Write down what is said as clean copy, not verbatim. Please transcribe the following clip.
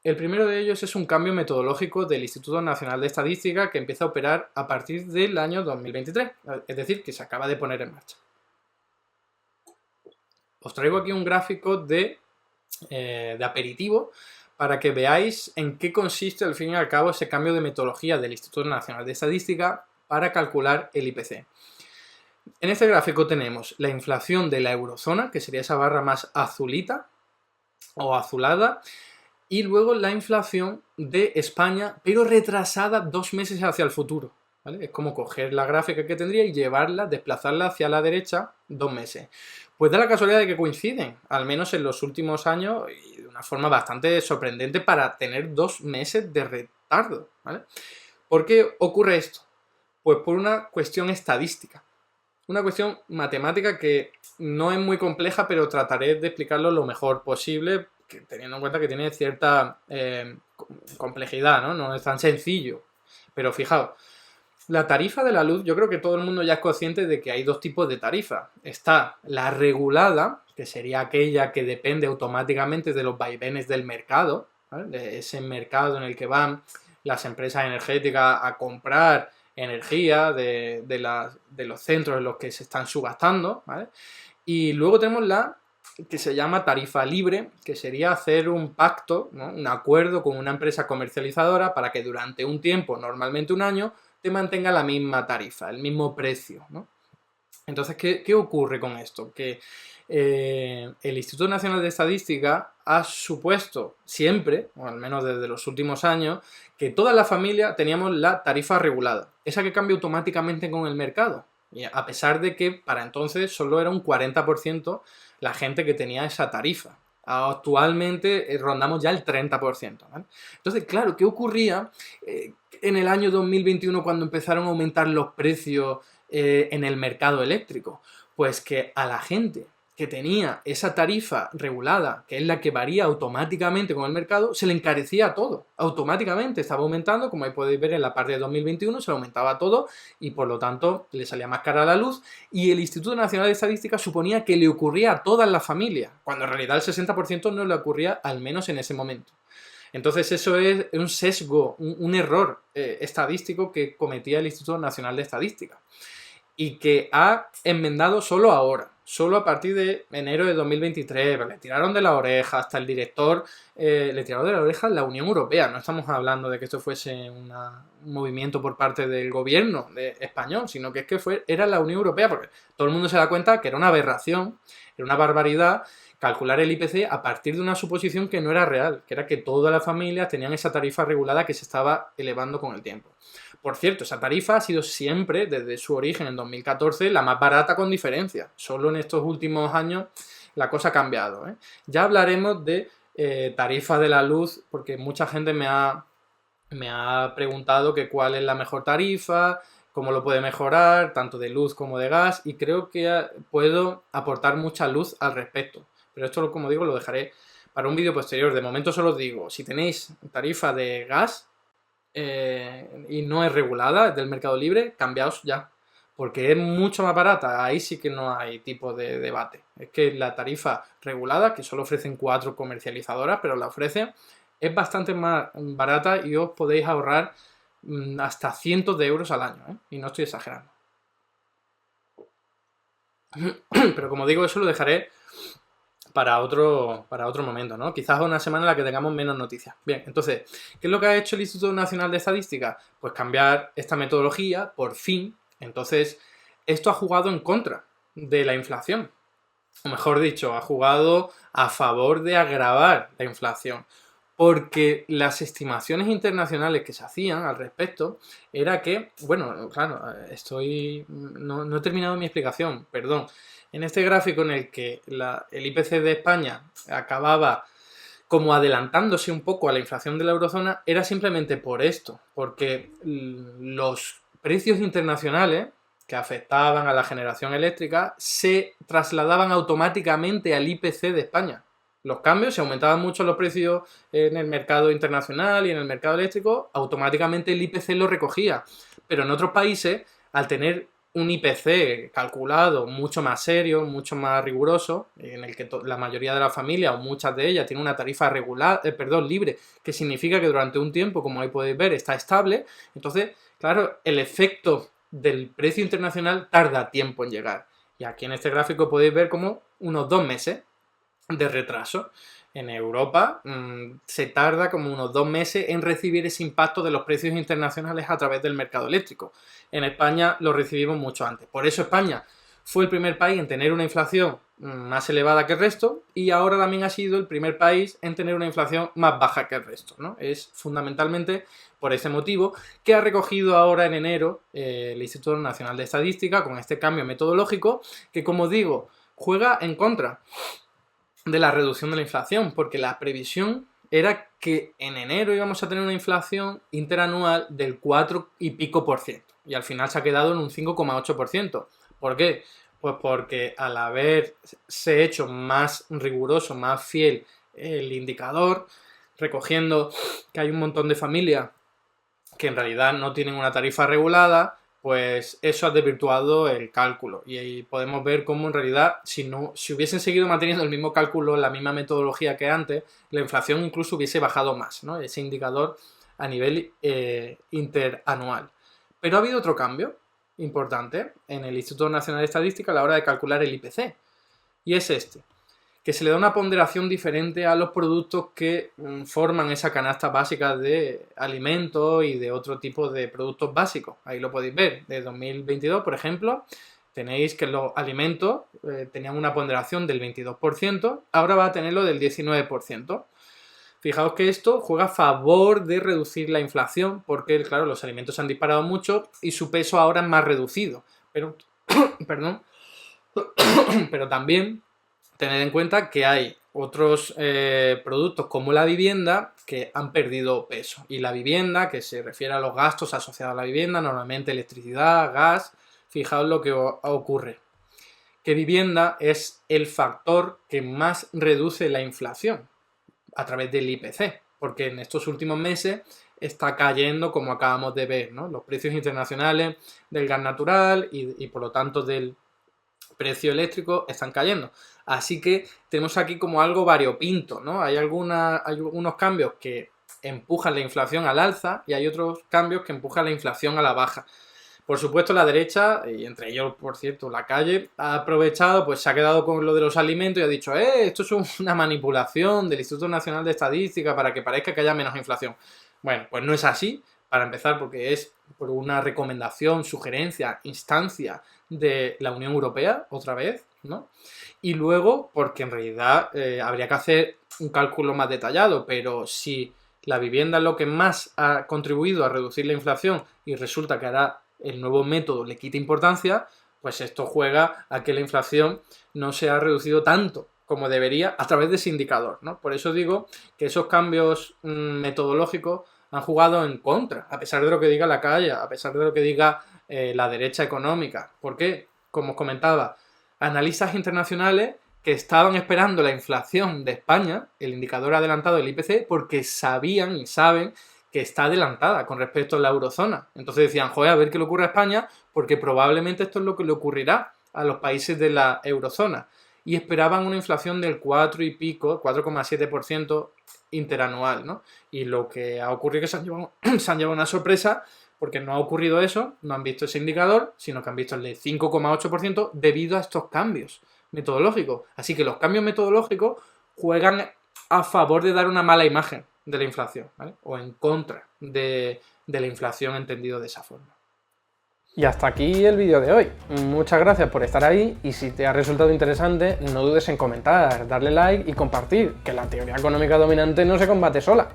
El primero de ellos es un cambio metodológico del Instituto Nacional de Estadística que empieza a operar a partir del año 2023, es decir, que se acaba de poner en marcha. Os traigo aquí un gráfico de aperitivo para que veáis en qué consiste al fin y al cabo ese cambio de metodología del Instituto Nacional de Estadística para calcular el IPC. En este gráfico tenemos la inflación de la eurozona, que sería esa barra más azulita o azulada, y luego la inflación de España, pero retrasada 2 meses hacia el futuro. ¿Vale? Es como coger la gráfica que tendría y llevarla, desplazarla hacia la derecha 2 meses. Pues da la casualidad de que coinciden, al menos en los últimos años, y de una forma bastante sorprendente para tener 2 meses de retardo. ¿Vale? ¿Por qué ocurre esto? Pues por una cuestión estadística. Una cuestión matemática que no es muy compleja, pero trataré de explicarlo lo mejor posible, teniendo en cuenta que tiene cierta complejidad, ¿no? No es tan sencillo. Pero fijaos, la tarifa de la luz, yo creo que todo el mundo ya es consciente de que hay dos tipos de tarifa. Está la regulada, que sería aquella que depende automáticamente de los vaivenes del mercado, ¿vale? De ese mercado en el que van las empresas energéticas a comprar energía de los centros en los que se están subastando, ¿vale? Y luego tenemos la que se llama tarifa libre, que sería hacer un pacto, ¿no? Un acuerdo con una empresa comercializadora para que durante un tiempo, normalmente un año, te mantenga la misma tarifa, el mismo precio, ¿no? Entonces, ¿qué ocurre con esto? Que el Instituto Nacional de Estadística ha supuesto siempre, o al menos desde los últimos años, que toda la familia teníamos la tarifa regulada, esa que cambia automáticamente con el mercado. Y a pesar de que para entonces solo era un 40% la gente que tenía esa tarifa. Actualmente rondamos ya el 30%. ¿Vale? Entonces, claro, ¿qué ocurría en el año 2021 cuando empezaron a aumentar los precios en el mercado eléctrico? Pues que a la gente que tenía esa tarifa regulada, que es la que varía automáticamente con el mercado, se le encarecía todo, automáticamente, estaba aumentando, como ahí podéis ver en la parte de 2021, se le aumentaba todo y por lo tanto le salía más cara la luz y el Instituto Nacional de Estadística suponía que le ocurría a todas las familias, cuando en realidad el 60% no le ocurría, al menos en ese momento. Entonces eso es un sesgo, un error estadístico que cometía el Instituto Nacional de Estadística y que ha enmendado solo ahora, solo a partir de enero de 2023. Le tiraron de la oreja hasta el director, le tiraron de la oreja la Unión Europea. No estamos hablando de que esto fuese un movimiento por parte del gobierno español, sino que es que era la Unión Europea, porque todo el mundo se da cuenta que era una aberración, era una barbaridad calcular el IPC a partir de una suposición que no era real, que era que todas las familias tenían esa tarifa regulada que se estaba elevando con el tiempo. Por cierto, esa tarifa ha sido siempre, desde su origen en 2014, la más barata con diferencia. Solo en estos últimos años la cosa ha cambiado, ¿eh? Ya hablaremos de tarifa de la luz, porque mucha gente me ha preguntado que cuál es la mejor tarifa, cómo lo puede mejorar, tanto de luz como de gas, y creo que puedo aportar mucha luz al respecto. Pero esto, como digo, lo dejaré para un vídeo posterior. De momento solo os digo, si tenéis tarifa de gas, y no es regulada, es del mercado libre, cambiaos ya, porque es mucho más barata, ahí sí que no hay tipo de debate. Es que la tarifa regulada, que solo ofrecen 4 comercializadoras, pero la ofrecen, es bastante más barata y os podéis ahorrar hasta cientos de euros al año, ¿eh? Y no estoy exagerando. Pero como digo, eso lo dejaré para otro momento, ¿no? Quizás una semana en la que tengamos menos noticias. Bien, entonces, ¿qué es lo que ha hecho el Instituto Nacional de Estadística? Pues cambiar esta metodología, por fin. Entonces, esto ha jugado en contra de la inflación. O mejor dicho, ha jugado a favor de agravar la inflación. Porque las estimaciones internacionales que se hacían al respecto era que, bueno, claro, no he terminado mi explicación, perdón. En este gráfico en el que el IPC de España acababa como adelantándose un poco a la inflación de la eurozona, era simplemente por esto, porque los precios internacionales que afectaban a la generación eléctrica se trasladaban automáticamente al IPC de España. Los cambios, si aumentaban mucho los precios en el mercado internacional y en el mercado eléctrico, automáticamente el IPC lo recogía. Pero en otros países, al tener un IPC calculado mucho más serio, mucho más riguroso, en el que la mayoría de las familias, o muchas de ellas, tienen una tarifa libre, que significa que durante un tiempo, como ahí podéis ver, está estable. Entonces, claro, el efecto del precio internacional tarda tiempo en llegar. Y aquí en este gráfico podéis ver como unos 2 meses de retraso. En Europa se tarda como unos 2 meses en recibir ese impacto de los precios internacionales a través del mercado eléctrico. En España lo recibimos mucho antes. Por eso España fue el primer país en tener una inflación más elevada que el resto, y ahora también ha sido el primer país en tener una inflación más baja que el resto, ¿no? Es fundamentalmente por ese motivo que ha recogido ahora en enero el Instituto Nacional de Estadística con este cambio metodológico que, como digo, juega en contra de la reducción de la inflación, porque la previsión era que en enero íbamos a tener una inflación interanual del 4 y pico por ciento, y al final se ha quedado en un 5,8%. ¿Por qué? Pues porque al haberse hecho más riguroso, más fiel el indicador, recogiendo que hay un montón de familias que en realidad no tienen una tarifa regulada, pues eso ha desvirtuado el cálculo. Y ahí podemos ver cómo en realidad, si hubiesen seguido manteniendo el mismo cálculo, la misma metodología que antes, la inflación incluso hubiese bajado más, ¿no? Ese indicador a nivel interanual. Pero ha habido otro cambio importante en el Instituto Nacional de Estadística a la hora de calcular el IPC. Y es este, que se le da una ponderación diferente a los productos que forman esa canasta básica de alimentos y de otro tipo de productos básicos. Ahí lo podéis ver. De 2022, por ejemplo, tenéis que los alimentos tenían una ponderación del 22%, ahora va a tenerlo del 19%. Fijaos que esto juega a favor de reducir la inflación, porque, claro, los alimentos se han disparado mucho y su peso ahora es más reducido. Pero, perdón, pero también tened en cuenta que hay otros productos como la vivienda que han perdido peso. Y la vivienda, que se refiere a los gastos asociados a la vivienda, normalmente electricidad, gas, fijaos lo que ocurre. Que vivienda es el factor que más reduce la inflación a través del IPC, porque en estos últimos meses está cayendo, como acabamos de ver, ¿no? Los precios internacionales del gas natural y por lo tanto del precio eléctrico están cayendo. Así que tenemos aquí como algo variopinto, ¿no? Hay algunos cambios que empujan la inflación al alza y hay otros cambios que empujan la inflación a la baja. Por supuesto, la derecha, y entre ellos, por cierto, la calle, ha aprovechado, pues se ha quedado con lo de los alimentos y ha dicho, esto es una manipulación del Instituto Nacional de Estadística para que parezca que haya menos inflación. Bueno, pues no es así, para empezar, porque es por una recomendación, sugerencia, instancia de la Unión Europea, otra vez, ¿no? Y luego, porque en realidad habría que hacer un cálculo más detallado, pero si la vivienda es lo que más ha contribuido a reducir la inflación y resulta que ahora el nuevo método le quita importancia, pues esto juega a que la inflación no se ha reducido tanto como debería a través de ese indicador, ¿no? Por eso digo que esos cambios metodológicos han jugado en contra, a pesar de lo que diga la calle, a pesar de lo que diga la derecha económica. ¿Por qué? Como os comentaba, analistas internacionales que estaban esperando la inflación de España, el indicador adelantado del IPC, porque sabían y saben que está adelantada con respecto a la eurozona. Entonces decían, joder, a ver qué le ocurre a España, porque probablemente esto es lo que le ocurrirá a los países de la eurozona. Y esperaban una inflación del 4 y pico, 4,7% interanual, ¿no? Y lo que ha ocurrido es que se han llevado una sorpresa, porque no ha ocurrido eso, no han visto ese indicador, sino que han visto el de 5,8% debido a estos cambios metodológicos. Así que los cambios metodológicos juegan a favor de dar una mala imagen de la inflación, ¿vale? O en contra de la inflación entendido de esa forma. Y hasta aquí el vídeo de hoy. Muchas gracias por estar ahí y si te ha resultado interesante no dudes en comentar, darle like y compartir, que la teoría económica dominante no se combate sola.